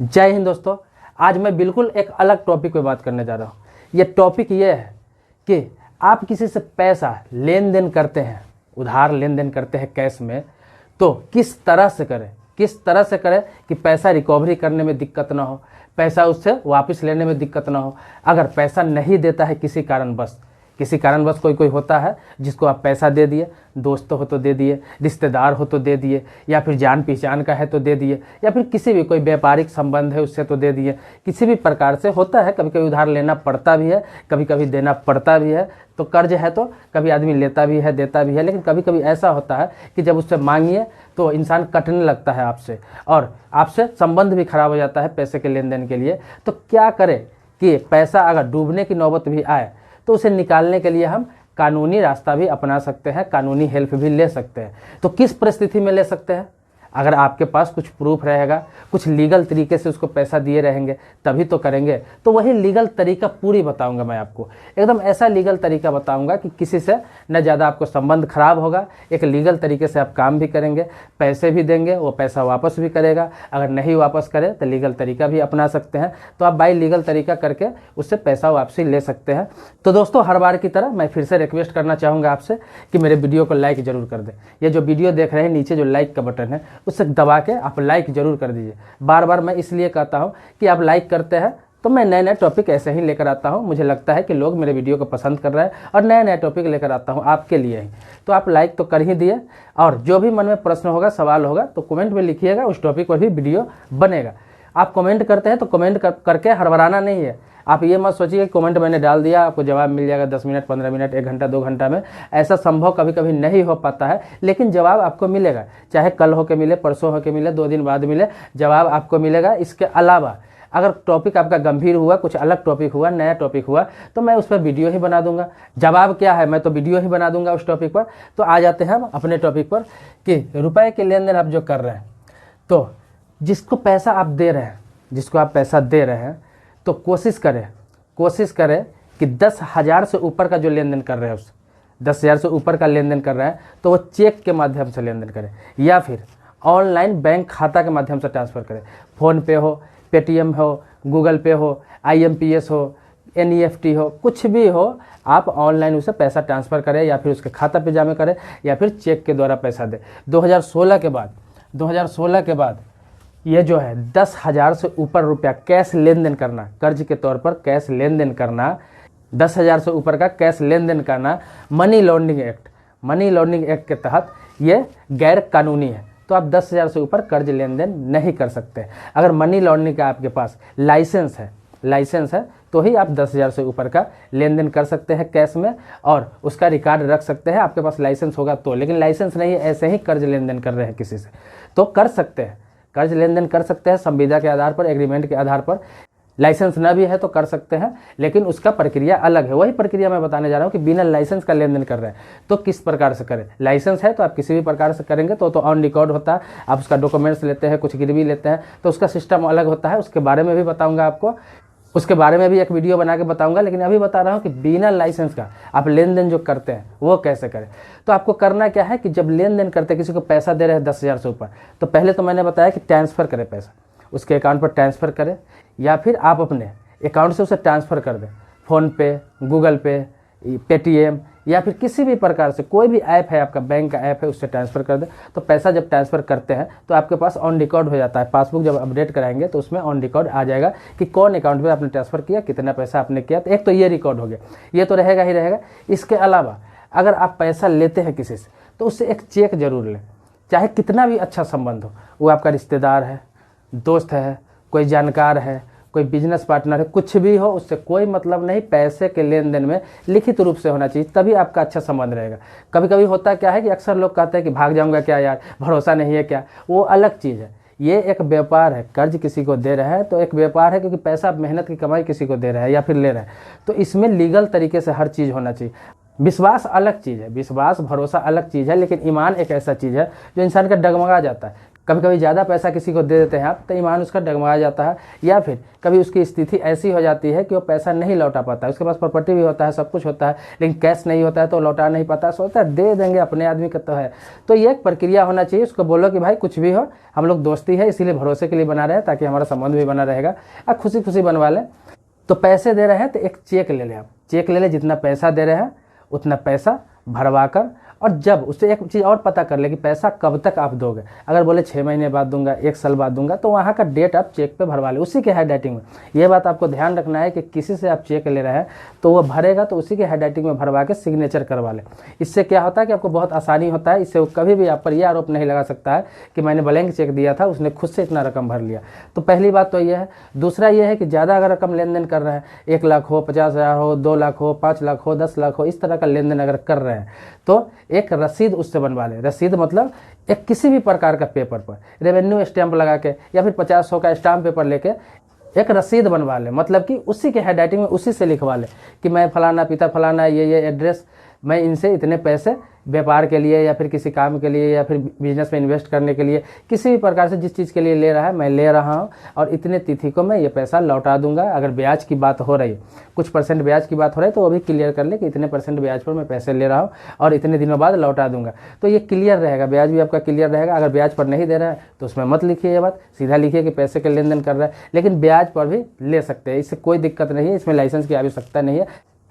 जय हिंद दोस्तों। आज मैं बिल्कुल एक अलग टॉपिक पे बात करने जा रहा हूँ। ये टॉपिक ये है कि आप किसी से पैसा लेन देन करते हैं, उधार लेन देन करते हैं कैश में, तो किस तरह से करें कि पैसा रिकवरी करने में दिक्कत ना हो, पैसा उससे वापस लेने में दिक्कत ना हो। अगर पैसा नहीं देता है किसी कारणवश कोई होता है जिसको आप पैसा दे दिए, दोस्त हो तो दे दिए, रिश्तेदार हो तो दे दिए, या फिर जान पहचान का है तो दे दिए, या फिर किसी भी कोई व्यापारिक संबंध है उससे तो दे दिए। किसी भी प्रकार से होता है, कभी कभी उधार लेना पड़ता भी है, कभी कभी देना पड़ता भी है। तो कर्ज है तो कभी आदमी लेता भी है, देता भी है, लेकिन कभी कभी ऐसा होता है कि जब उससे मांगिए तो इंसान कटने लगता है आपसे, और आपसे संबंध भी खराब हो जाता है पैसे के लेन देन के लिए। तो क्या करें कि पैसा अगर डूबने की नौबत भी आए तो उसे निकालने के लिए हम कानूनी रास्ता भी अपना सकते हैं, कानूनी हेल्प भी ले सकते हैं। तो किस परिस्थिति में ले सकते हैं? अगर आपके पास कुछ प्रूफ रहेगा, कुछ लीगल तरीके से उसको पैसा दिए रहेंगे, तभी तो करेंगे। तो वही लीगल तरीका पूरी बताऊंगा मैं आपको, एकदम ऐसा लीगल तरीका बताऊंगा कि किसी से न ज़्यादा आपको संबंध खराब होगा, एक लीगल तरीके से आप काम भी करेंगे, पैसे भी देंगे, वो पैसा वापस भी करेगा। अगर नहीं वापस करे तो लीगल तरीका भी अपना सकते हैं। तो आप बाई लीगल तरीका करके उससे पैसा वापसी ले सकते हैं। तो दोस्तों, हर बार की तरह मैं फिर से रिक्वेस्ट करना चाहूँगा आपसे कि मेरे वीडियो को लाइक जरूर कर दें। ये जो वीडियो देख रहे हैं, नीचे जो लाइक का बटन है उसे दबा के आप लाइक जरूर कर दीजिए। बार बार मैं इसलिए कहता हूं कि आप लाइक करते हैं तो मैं नए नए टॉपिक ऐसे ही लेकर आता हूं। मुझे लगता है कि लोग मेरे वीडियो को पसंद कर रहे हैं और नए नए टॉपिक लेकर आता हूं आपके लिए ही। तो आप लाइक तो कर ही दिए, और जो भी मन में प्रश्न होगा, सवाल होगा, तो कमेंट में लिखिएगा, उस टॉपिक पर भी वीडियो बनेगा। आप कमेंट करते हैं तो कमेंट करके हड़बड़ाना नहीं है। आप ये मत सोचिए कि कमेंट मैंने डाल दिया आपको जवाब मिल जाएगा 10 मिनट, 15 मिनट, 1 घंटा, 2 घंटा में। ऐसा संभव कभी कभी नहीं हो पाता है, लेकिन जवाब आपको मिलेगा। चाहे कल होके मिले, परसों होके मिले, 2 दिन बाद मिले, जवाब आपको मिलेगा। इसके अलावा अगर टॉपिक आपका गंभीर हुआ, कुछ अलग टॉपिक हुआ, नया टॉपिक हुआ, तो मैं उस पर वीडियो ही बना दूंगा। जवाब क्या है, मैं तो वीडियो ही बना दूंगा उस टॉपिक पर। तो आ जाते हैं हम अपने टॉपिक पर कि रुपए के लेन देन आप जो कर रहे हैं, तो जिसको पैसा आप दे रहे हैं, जिसको आप पैसा दे रहे हैं, तो कोशिश करें कि 10,000 से ऊपर का जो लेन देन कर रहे हैं, उस 10,000 से ऊपर का लेन देन कर रहे हैं तो वो चेक के माध्यम से लेन देन करें, या फिर ऑनलाइन बैंक खाता के माध्यम से ट्रांसफ़र करें। फ़ोन पे हो, पेटीएम हो, गूगल पे हो, IMPS हो, NEFT हो, कुछ भी हो, आप ऑनलाइन उसे पैसा ट्रांसफ़र करें, या फिर उसके खाता पे जमा करें, या फिर चेक के द्वारा पैसा दें। 2016 के बाद ये जो है 10,000 से ऊपर रुपया कैश लेन देन करना, कर्ज के तौर पर कैश लेन देन करना, 10,000 से ऊपर का कैश लेन देन करना मनी लॉन्ड्रिंग एक्ट के तहत ये गैर कानूनी है। तो आप 10,000 से ऊपर कर्ज लेन देन नहीं कर सकते। अगर मनी लॉन्ड्रिंग का आपके पास लाइसेंस है तो ही आप 10,000 से ऊपर का लेन देन कर सकते हैं कैश में, और उसका रिकॉर्ड रख सकते हैं। आपके पास लाइसेंस होगा तो, लेकिन लाइसेंस नहीं है, ऐसे ही कर्ज लेन देन कर रहे हैं किसी से, तो कर सकते हैं, कर्ज लेन देन कर सकते हैं संविदा के आधार पर, एग्रीमेंट के आधार पर। लाइसेंस न भी है तो कर सकते हैं, लेकिन उसका प्रक्रिया अलग है। वही प्रक्रिया मैं बताने जा रहा हूँ कि बिना लाइसेंस का लेन देन कर रहे हैं तो किस प्रकार से करें। लाइसेंस है तो आप किसी भी प्रकार से करेंगे तो ऑन रिकॉर्ड होता है, आप उसका डॉक्यूमेंट्स लेते हैं, कुछ गिरवी लेते हैं, तो उसका सिस्टम अलग होता है। उसके बारे में भी बताऊँगा आपको, उसके बारे में भी एक वीडियो बना के बताऊंगा। लेकिन अभी बता रहा हूं कि बिना लाइसेंस का आप लेन देन जो करते हैं वो कैसे करें। तो आपको करना क्या है कि जब लेन देन करते हैं, किसी को पैसा दे रहे हैं 10,000 से ऊपर, तो पहले तो मैंने बताया कि ट्रांसफ़र करें, पैसा उसके अकाउंट पर ट्रांसफ़र करें, या फिर आप अपने अकाउंट से उसे ट्रांसफ़र कर दें। फ़ोन पे, गूगल पे, पेटीएम, या फिर किसी भी प्रकार से कोई भी ऐप है, आपका बैंक का ऐप है, उससे ट्रांसफ़र कर दें। तो पैसा जब ट्रांसफ़र करते हैं तो आपके पास ऑन रिकॉर्ड हो जाता है। पासबुक जब अपडेट कराएंगे तो उसमें ऑन रिकॉर्ड आ जाएगा कि कौन अकाउंट में आपने ट्रांसफ़र किया, कितना पैसा आपने किया। तो एक तो ये रिकॉर्ड हो गया, ये तो रहेगा ही रहेगा। इसके अलावा अगर आप पैसा लेते हैं किसी से तो उससे एक चेक जरूर लें, चाहे कितना भी अच्छा संबंध हो, वो आपका रिश्तेदार है, दोस्त है, कोई जानकार है, कोई बिजनेस पार्टनर है, कुछ भी हो, उससे कोई मतलब नहीं। पैसे के लेन देन में लिखित रूप से होना चाहिए, तभी आपका अच्छा संबंध रहेगा। कभी कभी होता क्या है कि अक्सर लोग कहते हैं कि भाग जाऊंगा क्या यार, भरोसा नहीं है क्या, वो अलग चीज़ है। ये एक व्यापार है, कर्ज किसी को दे रहे हैं तो एक व्यापार है, क्योंकि पैसा आप मेहनत की कमाई किसी को दे रहे हैं या फिर ले रहे हैं, तो इसमें लीगल तरीके से हर चीज़ होना चाहिए। विश्वास अलग चीज़ है, विश्वास भरोसा अलग चीज़ है, लेकिन ईमान एक ऐसा चीज़ है जो इंसान का डगमगा जाता है। कभी कभी ज़्यादा पैसा किसी को दे देते हैं आप तो ईमान उसका डगमगा जाता है, या फिर कभी उसकी स्थिति ऐसी हो जाती है कि वो पैसा नहीं लौटा पाता है। उसके पास प्रॉपर्टी भी होता है, सब कुछ होता है, लेकिन कैश नहीं होता है तो लौटा नहीं पाता, सोचता है दे देंगे, अपने आदमी का तो है। तो ये एक प्रक्रिया होना चाहिए। उसको बोलो कि भाई कुछ भी हो, हम लोग दोस्ती है इसीलिए भरोसे के लिए बना रहे हैं, ताकि हमारा संबंध भी बना रहेगा, आप खुशी खुशी बनवा लें। तो पैसे दे रहे हैं तो एक चेक ले लें, आप चेक ले लें, जितना पैसा दे रहे हैं उतना पैसा भरवा कर, और जब उससे एक चीज़ और पता कर ले कि पैसा कब तक आप दोगे। अगर बोले 6 महीने बाद दूंगा, 1 साल बाद दूंगा, तो वहाँ का डेट आप चेक पे भरवा ले, उसी के हैंडराइटिंग में। ये बात आपको ध्यान रखना है कि किसी से आप चेक ले रहे हैं तो वो भरेगा तो उसी के हैंडराइटिंग में भरवा के सिग्नेचर करवा ले। इससे क्या होता है कि आपको बहुत आसानी होता है। इससे वो कभी भी आप पर यह आरोप नहीं लगा सकता है कि मैंने ब्लैंक चेक दिया था, उसने खुद से इतना रकम भर लिया। तो पहली बात तो ये है। दूसरा ये है कि ज़्यादा अगर रकम लेन देन कर रहे हैं, 1 लाख हो, 50,000 हो, 2 लाख हो, 5 लाख हो, 10 लाख हो, इस तरह का लेन देन अगर कर रहे हैं तो एक रसीद उससे बनवा लें। रसीद मतलब एक किसी भी प्रकार का पेपर पर रेवेन्यू स्टैंप लगा के या फिर 50-100 का स्टाम्प पेपर लेके एक रसीद बनवा लें। मतलब कि उसी के हैंडराइटिंग में उसी से लिखवा लें कि मैं फलाना पिता फलाना ये एड्रेस, मैं इनसे इतने पैसे व्यापार के लिए या फिर किसी काम के लिए या फिर बिजनेस में इन्वेस्ट करने के लिए, किसी भी प्रकार से जिस चीज़ के लिए ले रहा है मैं ले रहा हूँ, और इतने तिथि को मैं ये पैसा लौटा दूंगा। अगर ब्याज की बात हो रही है, कुछ परसेंट ब्याज की बात हो रही है, तो वो भी क्लियर कर ले कि इतने % ब्याज पर मैं पैसे ले रहा हूँ और इतने दिनों बाद लौटा दूंगा। तो ये क्लियर रहेगा, ब्याज भी आपका क्लियर रहेगा। अगर ब्याज पर नहीं दे रहा है तो उसमें मत लिखिए ये बात, सीधा लिखिए कि पैसे के लेन देन कर रहा है, लेकिन ब्याज पर भी ले सकते हैं, इससे कोई दिक्कत नहीं है, इसमें लाइसेंस की आवश्यकता नहीं है।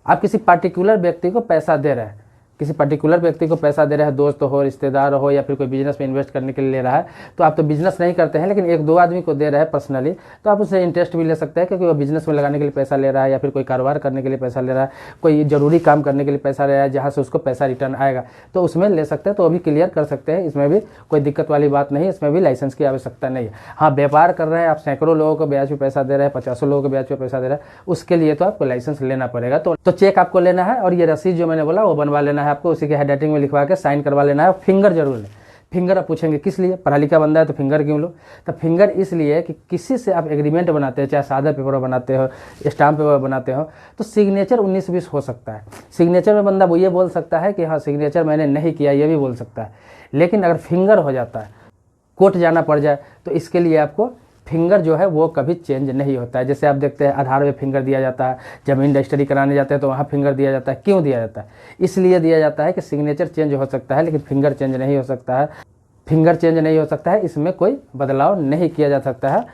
आप किसी पर्टिकुलर व्यक्ति को पैसा दे रहे हैं, किसी पर्टिकुलर व्यक्ति को पैसा दे रहा है, दोस्त हो, रिश्तेदार हो, या फिर कोई बिजनेस में इन्वेस्ट करने के लिए ले रहा है, तो आप तो बिजनेस नहीं करते हैं, लेकिन 1-2 आदमी को दे रहे हैं पर्सनली, तो आप उससे इंटरेस्ट भी ले सकते हैं, क्योंकि वो बिजनेस में लगाने के लिए पैसा ले रहा है, या फिर कोई कारोबार करने के लिए पैसा ले रहा है, कोई जरूरी काम करने के लिए पैसा ले रहा है जहाँ से उसको पैसा रिटर्न आएगा, तो उसमें ले सकते हैं। तो वो भी क्लियर कर सकते हैं, इसमें भी कोई दिक्कत वाली बात नहीं है, इसमें भी लाइसेंस की आवश्यकता नहीं है। हाँ, व्यापार कर रहे हैं आप, सैकड़ों लोगों को ब्याज पे पैसा दे रहे हैं, 50 लोगों को ब्याज पे पैसा दे रहे हैं, उसके लिए तो आपको लाइसेंस लेना पड़ेगा। तो चेक आपको लेना है, और ये रसीद जो मैंने बोला वो बनवा लेना है आपको, उसी के हैंडराइटिंग में लिखवा के साइन करवा लेना है। फिंगर जरूर लें। फिंगर आप पूछेंगे किस लिए, पढ़ा लिखा बंदा है तो फिंगर क्यों लो? तो फिंगर इसलिए कि किसी से आप एग्रीमेंट बनाते हैं, चाहे सादा पेपर बनाते हो, स्टाम्प पेपर बनाते हो, तो सिग्नेचर 19-20 हो सकता है। सिग्नेचर में बंदा वो ये बोल सकता है कि हाँ सिग्नेचर मैंने नहीं किया, ये भी बोल सकता है। लेकिन अगर फिंगर हो जाता है, कोर्ट जाना पड़ जाए, तो इसके लिए आपको फिंगर जो है वो कभी चेंज नहीं होता है। जैसे आप देखते हैं आधार में फिंगर दिया जाता है, जमीन रजिस्ट्री कराने जाते हैं तो वहाँ फिंगर दिया जाता है। क्यों दिया जाता है? इसलिए दिया जाता है कि सिग्नेचर चेंज हो सकता है, लेकिन फिंगर चेंज नहीं हो सकता है। फिंगर चेंज नहीं हो सकता है, इसमें कोई बदलाव नहीं किया जा सकता है।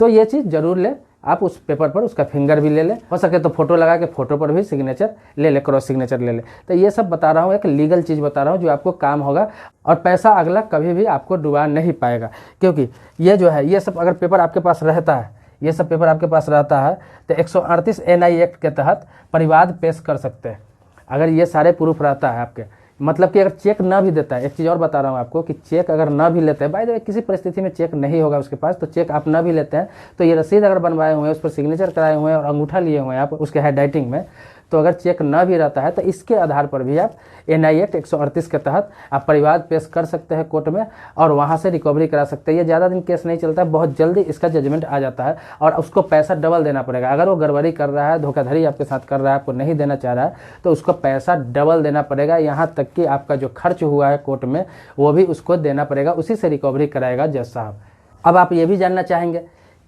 तो ये चीज़ जरूर ले, आप उस पेपर पर उसका फिंगर भी ले लें, हो सके तो फोटो लगा के फोटो पर भी सिग्नेचर ले ले, क्रॉस सिग्नेचर ले ले। तो ये सब बता रहा हूँ, एक लीगल चीज़ बता रहा हूँ जो आपको काम होगा, और पैसा अगला कभी भी आपको डुबा नहीं पाएगा। क्योंकि ये जो है, ये सब अगर पेपर आपके पास रहता है, ये सब पेपर आपके पास रहता है, तो 138 NI एक्ट के तहत परिवाद पेश कर सकते हैं। अगर ये सारे प्रूफ रहता है आपके, मतलब कि अगर चेक ना भी देता है, एक चीज़ और बता रहा हूँ आपको कि चेक अगर ना भी लेते हैं, बाय द वे किसी परिस्थिति में चेक नहीं होगा उसके पास, तो चेक आप ना भी लेते हैं, तो ये रसीद अगर बनवाए हुए हैं, उस पर सिग्नेचर कराए हुए हैं और अंगूठा लिए हुए हैं आप उसके हैंडराइटिंग में, तो अगर चेक ना भी रहता है तो इसके आधार पर भी आप NI एक्ट 138 के तहत आप परिवाद पेश कर सकते हैं कोर्ट में, और वहाँ से रिकवरी करा सकते हैं। ये ज़्यादा दिन केस नहीं चलता है, बहुत जल्दी इसका जजमेंट आ जाता है, और उसको पैसा डबल देना पड़ेगा। अगर वो गड़बड़ी कर रहा है, धोखाधड़ी आपके साथ कर रहा है, आपको नहीं देना चाह रहा है, तो उसको पैसा डबल देना पड़ेगा। यहाँ तक कि आपका जो खर्च हुआ है कोर्ट में वो भी उसको देना पड़ेगा, उसी से रिकवरी कराएगा जज साहब। अब आप ये भी जानना चाहेंगे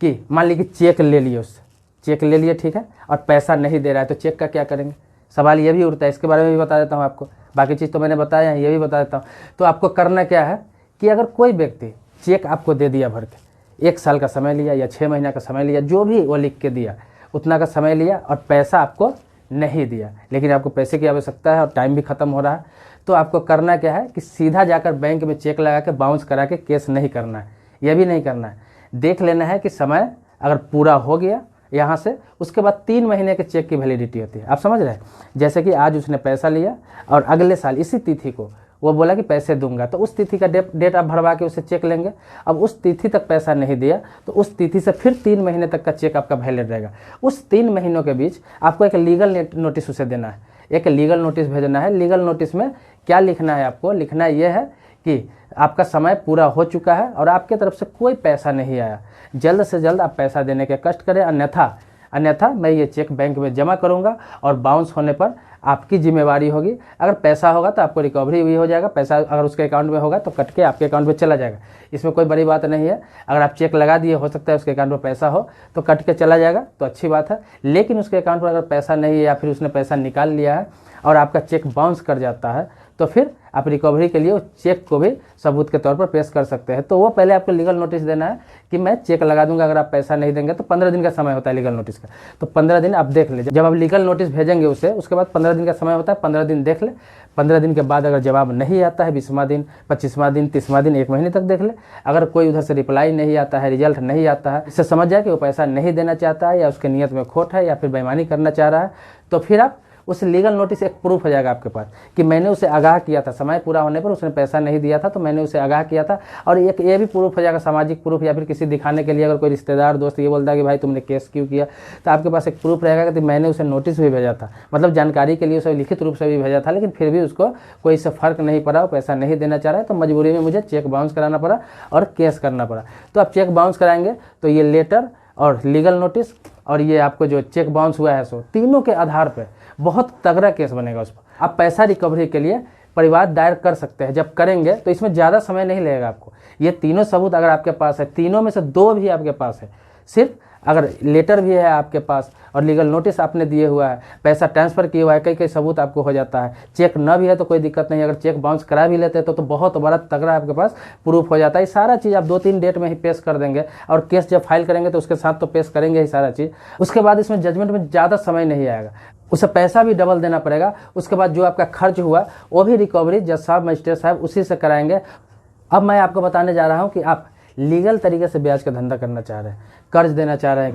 कि मान लीजिए चेक ले लिए, उससे चेक ले लिए, ठीक है, और पैसा नहीं दे रहा है, तो चेक का क्या करेंगे? सवाल ये भी उठता है, इसके बारे में भी बता देता हूँ आपको। बाकी चीज़ तो मैंने बताया है, ये भी बता देता हूँ। तो आपको करना क्या है कि अगर कोई व्यक्ति चेक आपको दे दिया भर के, 1 साल का समय लिया या 6 महीना का समय लिया, जो भी वो लिख के दिया उतना का समय लिया, और पैसा आपको नहीं दिया, लेकिन आपको पैसे की आवश्यकता है और टाइम भी खत्म हो रहा है, तो आपको करना क्या है कि सीधा जाकर बैंक में चेक लगा के बाउंस करा के केस नहीं करना है। यह भी नहीं करना है, देख लेना है कि समय अगर पूरा हो गया यहाँ से, उसके बाद 3 महीने के चेक की वैलिडिटी होती है। आप समझ रहे हैं? जैसे कि आज उसने पैसा लिया और अगले साल इसी तिथि को वो बोला कि पैसे दूंगा, तो उस तिथि का डेट आप भरवा के उसे चेक लेंगे। अब उस तिथि तक पैसा नहीं दिया तो उस तिथि से फिर 3 महीने तक का चेक आपका वैलिड रहेगा। उस 3 महीनों के बीच आपको एक लीगल नोटिस उसे देना है, एक लीगल नोटिस भेजना है। लीगल नोटिस में क्या लिखना है? आपको लिखना यह है कि आपका समय पूरा हो चुका है और आपके तरफ से कोई पैसा नहीं आया, जल्द से जल्द आप पैसा देने के कष्ट करें, अन्यथा मैं ये चेक बैंक में जमा करूंगा और बाउंस होने पर आपकी जिम्मेवारी होगी। अगर पैसा होगा तो आपको रिकवरी भी हो जाएगा, पैसा अगर उसके अकाउंट में होगा तो कट के आपके अकाउंट में चला जाएगा, इसमें कोई बड़ी बात नहीं है। अगर आप चेक लगा दिए, हो सकता है उसके अकाउंट में पैसा हो तो कट के चला जाएगा तो अच्छी बात है। लेकिन उसके अकाउंट पर अगर पैसा नहीं है या फिर उसने पैसा निकाल लिया है और आपका चेक बाउंस कर जाता है तो फिर आप रिकवरी के लिए उस चेक को भी सबूत के तौर पर पेश कर सकते हैं। तो वो पहले आपको लीगल नोटिस देना है कि मैं चेक लगा दूंगा, अगर आप पैसा नहीं देंगे तो 15 दिन का समय होता है लीगल नोटिस का। तो 15 दिन आप देख ले, जब आप लीगल नोटिस भेजेंगे उसे, उसके बाद 15 दिन का समय होता है, 15 दिन देख ले। 15 दिन के बाद अगर जवाब नहीं आता है, 20वां दिन, 25वां दिन, 30वां दिन, 1 महीने तक देख ले। अगर कोई उधर से रिप्लाई नहीं आता है, रिजल्ट नहीं आता है, इससे समझ जाए कि वो पैसा नहीं देना चाहता है या उसके नियत में खोट है या फिर बेईमानी करना चाह रहा है। तो फिर आप उस लीगल नोटिस एक प्रूफ हो जाएगा आपके पास कि मैंने उसे आगाह किया था, समय पूरा होने पर उसने पैसा नहीं दिया था तो मैंने उसे आगाह किया था। और एक ये भी प्रूफ हो जाएगा, सामाजिक प्रूफ, या फिर किसी दिखाने के लिए अगर कोई रिश्तेदार दोस्त ये बोलता है कि भाई तुमने केस क्यों किया, तो आपके पास एक प्रूफ रहेगा कि मैंने उसे नोटिस भी भेजा था, मतलब जानकारी के लिए उसे लिखित रूप से भी भेजा था, लेकिन फिर भी उसको कोई इससे फर्क नहीं पड़ा, वो पैसा नहीं देना चाह रहा है, तो मजबूरी में मुझे चेक बाउंस कराना पड़ा और केस करना पड़ा। तो आप चेक बाउंस कराएंगे तो ये लेटर और लीगल नोटिस और ये आपको जो चेक बाउंस हुआ है, सो तीनों के आधार पर बहुत तगड़ा केस बनेगा उस पर। आप पैसा रिकवरी के लिए परिवाद दायर कर सकते हैं। जब करेंगे तो इसमें ज़्यादा समय नहीं लगेगा आपको। ये तीनों सबूत अगर आपके पास है, तीनों में से 2 भी आपके पास है, सिर्फ अगर लेटर भी है आपके पास और लीगल नोटिस आपने दिए हुआ है, पैसा ट्रांसफ़र किया हुआ है, कई सबूत आपको हो जाता है। चेक न भी है तो कोई दिक्कत नहीं, अगर चेक बाउंस करा भी लेते हैं तो बहुत बड़ा तगड़ा आपके पास प्रूफ हो जाता है। ये सारा चीज़ आप 2-3 डेट में ही पेश कर देंगे और केस जब फाइल करेंगे तो उसके साथ तो पेश करेंगे ही सारा चीज़। उसके बाद इसमें जजमेंट में ज़्यादा समय नहीं आएगा, उसे पैसा भी डबल देना पड़ेगा। उसके बाद जो आपका खर्च हुआ वो भी रिकवरी जज साहब, मजिस्ट्रेट साहब उसी से कराएंगे। अब मैं आपको बताने जा रहा हूँ कि आप लीगल तरीके से ब्याज का धंधा करना चाह रहे हैं, कर्ज देना चाह रहे हैं,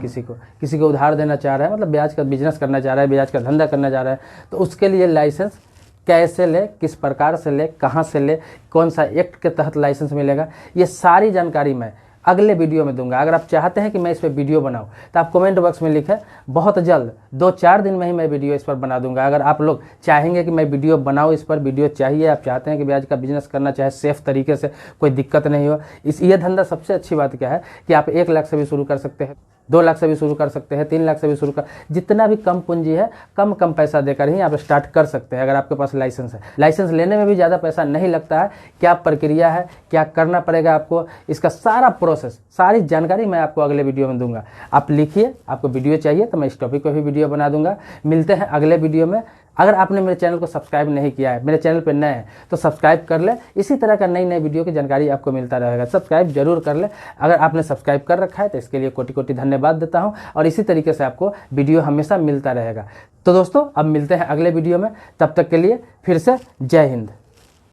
किसी को उधार देना चाह रहे हैं, मतलब ब्याज का बिजनेस करना चाह रहे हैं, ब्याज का धंधा करना चाह रहे हैं, तो उसके लिए लाइसेंस कैसे ले, किस प्रकार से ले, कहाँ से ले, कौन सा एक्ट के तहत लाइसेंस मिलेगा, ये सारी जानकारी मैं अगले वीडियो में दूंगा। अगर आप चाहते हैं कि मैं इस पर वीडियो बनाऊं तो आप कमेंट बॉक्स में लिखें, बहुत जल्द 2-4 दिन में ही मैं वीडियो इस पर बना दूंगा। अगर आप लोग चाहेंगे कि मैं वीडियो बनाऊं, इस पर वीडियो चाहिए, आप चाहते हैं कि ब्याज का बिजनेस करना चाहे सेफ तरीके से, कोई दिक्कत नहीं हो, ये धंधा सबसे अच्छी बात क्या है कि आप 1 लाख से भी शुरू कर सकते हैं, 2 लाख से भी शुरू कर सकते हैं, 3 लाख से भी शुरू कर, जितना भी कम पूंजी है, कम पैसा देकर ही आप स्टार्ट कर सकते हैं अगर आपके पास लाइसेंस है। लाइसेंस लेने में भी ज़्यादा पैसा नहीं लगता है। क्या प्रक्रिया है, क्या करना पड़ेगा आपको, इसका सारा प्रोसेस, सारी जानकारी मैं आपको अगले वीडियो में दूंगा। आप लिखिए, आपको वीडियो चाहिए तो मैं इस टॉपिक पर भी वीडियो बना दूंगा। मिलते हैं अगले वीडियो में। अगर आपने मेरे चैनल को सब्सक्राइब नहीं किया है, मेरे चैनल पर नए हैं तो सब्सक्राइब कर ले, इसी तरह का नई वीडियो की जानकारी आपको मिलता रहेगा। सब्सक्राइब जरूर कर ले। अगर आपने सब्सक्राइब कर रखा है तो इसके लिए कोटि धन्यवाद देता हूं और इसी तरीके से आपको वीडियो हमेशा मिलता रहेगा। तो दोस्तों अब मिलते हैं अगले वीडियो में, तब तक के लिए फिर से जय हिंद।